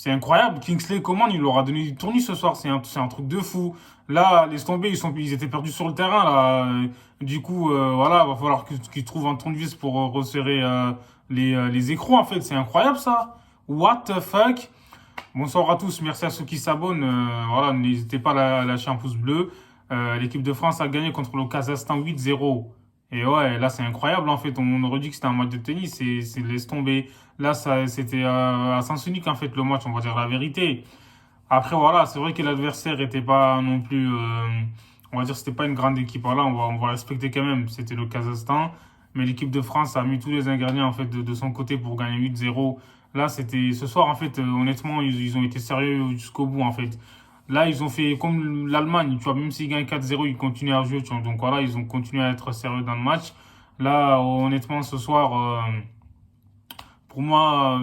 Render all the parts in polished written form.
C'est incroyable. Kingsley Coman, il leur a donné du tournis ce soir. C'est un truc de fou. Là, laisse tomber, ils étaient perdus sur le terrain, là. Du coup, voilà, va falloir qu'ils trouvent un tournevis pour resserrer les écrous, en fait. C'est incroyable, ça. What the fuck? Bonsoir à tous. Merci à ceux qui s'abonnent. Voilà, n'hésitez pas à lâcher un pouce bleu. L'équipe de France a gagné contre le Kazakhstan 8-0. Et ouais, là, c'est incroyable, en fait. On aurait dit que c'était un match de tennis. Laisse tomber. Là, c'était à sens unique, en fait, le match, on va dire la vérité. Après, voilà, c'est vrai que l'adversaire était pas non plus, on va dire, c'était pas une grande équipe. Voilà, on va respecter quand même. C'était le Kazakhstan. Mais l'équipe de France a mis tous les ingrédients, en fait, de son côté pour gagner 8-0. Là, ce soir, en fait, honnêtement, ils ont été sérieux jusqu'au bout, en fait. Là, ils ont fait comme l'Allemagne, tu vois, même s'ils gagnent 4-0, ils continuent à jouer, tu vois. Donc voilà, ils ont continué à être sérieux dans le match. Là, honnêtement, ce soir, pour moi,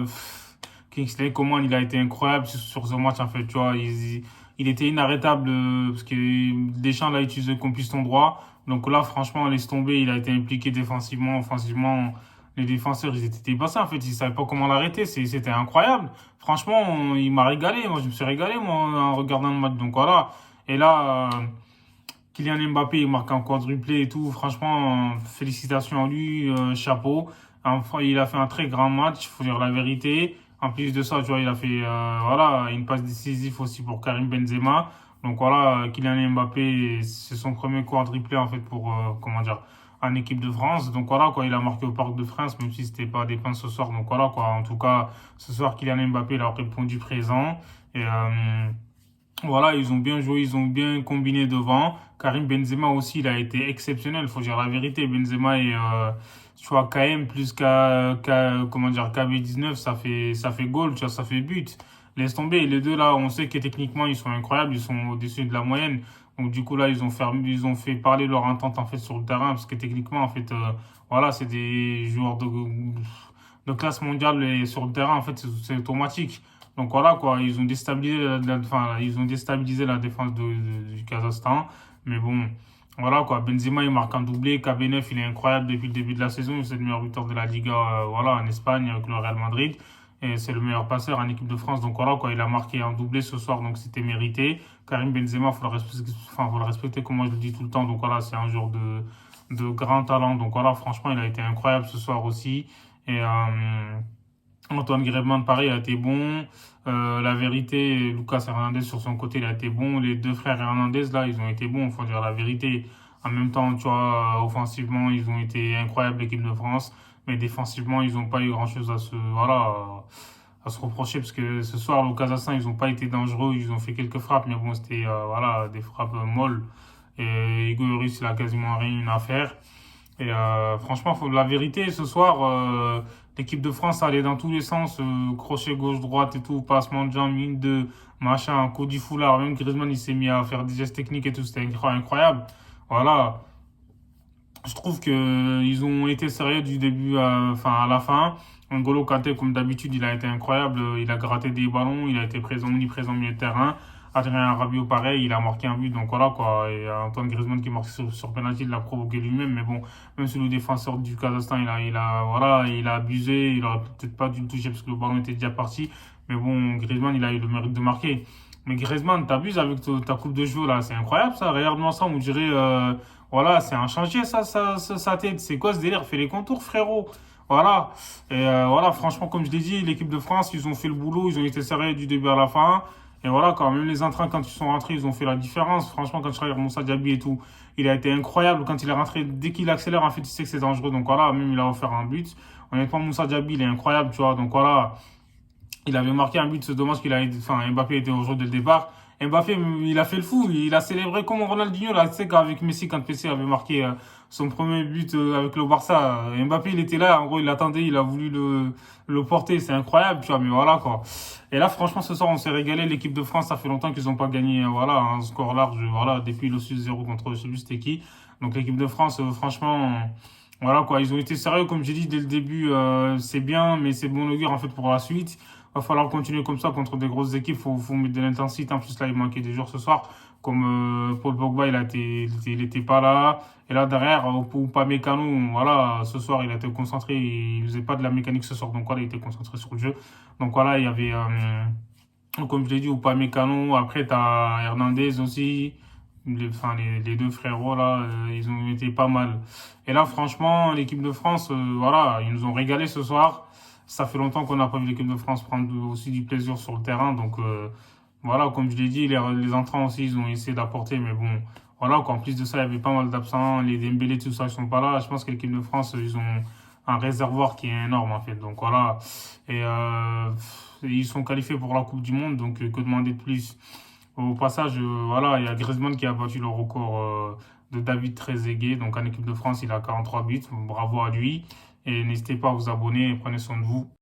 Kingsley Coman, il a été incroyable sur ce match, en fait, tu vois. Il était inarrêtable parce que Deschamps l'a utilisé comme piston droit. Donc là, franchement, laisse tomber, il a été impliqué défensivement, offensivement. Les défenseurs, ils étaient dépassés, en fait. Ils savaient pas comment l'arrêter. C'était incroyable. Franchement, il m'a régalé. Moi, je me suis régalé, moi, en regardant le match. Donc voilà. Et là, Kylian Mbappé, il marque un quadruplé et tout. Franchement, félicitations à lui, chapeau. Enfin, il a fait un très grand match, faut dire la vérité. En plus de ça, tu vois, il a fait voilà, une passe décisive aussi pour Karim Benzema. Donc voilà, Kylian Mbappé, c'est son premier quadruplé en fait pour comment dire en équipe de France. Donc voilà quoi, il a marqué au Parc de France, même si c'était pas des points ce soir. Donc voilà quoi, en tout cas, ce soir Kylian Mbappé il a répondu présent. Et voilà, ils ont bien joué, ils ont bien combiné devant. Karim Benzema aussi, il a été exceptionnel, faut dire la vérité. Benzema est, tu vois, KM plus comment dire, KB19, ça fait goal, tu vois, ça fait but. Laisse tomber. Les deux là, on sait que techniquement, ils sont incroyables, ils sont au-dessus de la moyenne. Donc du coup là, ils ont fait parler leur entente en fait sur le terrain parce que techniquement, en fait, voilà, c'est des joueurs de classe mondiale et sur le terrain, en fait, c'est automatique. Donc voilà quoi, enfin, ils ont déstabilisé la défense du Kazakhstan. Mais bon, voilà quoi, Benzema il marque un doublé, KB9 il est incroyable depuis le début de la saison, c'est le meilleur buteur de la Liga voilà, en Espagne avec le Real Madrid. Et c'est le meilleur passeur en équipe de France. Donc voilà quoi, il a marqué un doublé ce soir, donc c'était mérité. Karim Benzema, faut le respecter comme moi je le dis tout le temps. Donc voilà, c'est un joueur de grand talent. Donc voilà, franchement, il a été incroyable ce soir aussi. Et Antoine Griezmann, pareil, a été bon. La vérité, Lucas Hernandez sur son côté, il a été bon. Les deux frères Hernandez, là, ils ont été bons, faut dire la vérité. En même temps, tu vois, offensivement, ils ont été incroyables, l'équipe de France. Mais défensivement, ils n'ont pas eu grand-chose voilà, à se reprocher. Parce que ce soir, au Kazakhstan, ils n'ont pas été dangereux. Ils ont fait quelques frappes, mais bon, c'était voilà, des frappes molles. Et Hugo Lloris, il a quasiment rien à faire. Et franchement, la vérité, ce soir, l'équipe de France allait dans tous les sens, crochet gauche-droite et tout, passement de jambes, ligne de machin, coup du foulard. Même Griezmann, il s'est mis à faire des gestes techniques et tout, c'était incroyable. Voilà, je trouve que ils ont été sérieux du début enfin, à la fin. N'Golo Kanté, comme d'habitude, il a été incroyable. Il a gratté des ballons, il a été omniprésent au milieu de terrain. Adrien Rabiot, pareil, il a marqué un but, donc voilà quoi. Et Antoine Griezmann qui marque sur penalty, il l'a provoqué lui-même, mais bon, même si le défenseur du Kazakhstan, voilà, il a abusé, il aurait peut-être pas dû le toucher parce que le ballon était déjà parti. Mais bon, Griezmann, il a eu le mérite de marquer. Mais Griezmann, t'abuses avec ta coupe de cheveux là, c'est incroyable ça. Regarde-moi ça, on dirait, voilà, c'est un chantier sa tête. C'est quoi ce délire? Fais les contours, frérot. Voilà. Et voilà, franchement, comme je l'ai dit, l'équipe de France, ils ont fait le boulot, ils ont été sérieux du début à la fin. Et voilà, quand même les entrains, quand ils sont rentrés, ils ont fait la différence. Franchement, quand je regarde Moussa Diaby et tout, il a été incroyable. Quand il est rentré, dès qu'il accélère, en fait, tu sais que c'est dangereux. Donc voilà, même il a offert un but. Honnêtement, Moussa Diaby, il est incroyable, tu vois. Donc voilà, il avait marqué un but, c'est dommage enfin, Mbappé était au jeu dès le départ. Mbappé, il a fait le fou, il a célébré comme Ronaldinho, là, tu sais, qu'avec Messi, quand Messi avait marqué son premier but avec le Barça, Mbappé, il était là, en gros, il attendait, il a voulu le porter, c'est incroyable, tu vois, mais voilà, quoi. Et là, franchement, ce soir, on s'est régalé, l'équipe de France, ça fait longtemps qu'ils n'ont pas gagné, voilà, un score large, voilà, depuis le 6-0 contre, je sais plus c'était qui. Donc, l'équipe de France, franchement, voilà, quoi, ils ont été sérieux, comme j'ai dit dès le début, c'est bien, mais c'est bon augure, en fait, pour la suite. Va falloir continuer comme ça contre des grosses équipes. Faut mettre de l'intensité. En plus, là, il manquait des joueurs ce soir. Comme Paul Pogba, il était pas là. Et là, derrière, Upamecano, voilà, ce soir, il a été concentré. Il faisait pas de la mécanique ce soir. Donc voilà, il était concentré sur le jeu. Donc voilà, il y avait Comme je l'ai dit, Upamecano, après, t'as Hernandez aussi. Les deux frérots, là, ils ont été pas mal. Et là, franchement, l'équipe de France, voilà, ils nous ont régalé ce soir. Ça fait longtemps qu'on n'a pas vu l'équipe de France prendre aussi du plaisir sur le terrain. Donc, voilà, comme je l'ai dit, les entrants aussi, ils ont essayé d'apporter. Mais bon, voilà, qu'en plus de ça, il y avait pas mal d'absents. Les Dembélé, tout ça, ils sont pas là. Je pense que l'équipe de France, ils ont un réservoir qui est énorme, en fait. Donc, voilà. Et ils sont qualifiés pour la Coupe du Monde. Donc, que demander de plus? Au passage, voilà, il y a Griezmann qui a battu le record de David Trezeguet. Donc en équipe de France, il a 43 buts. Bravo à lui. Et n'hésitez pas à vous abonner et prenez soin de vous.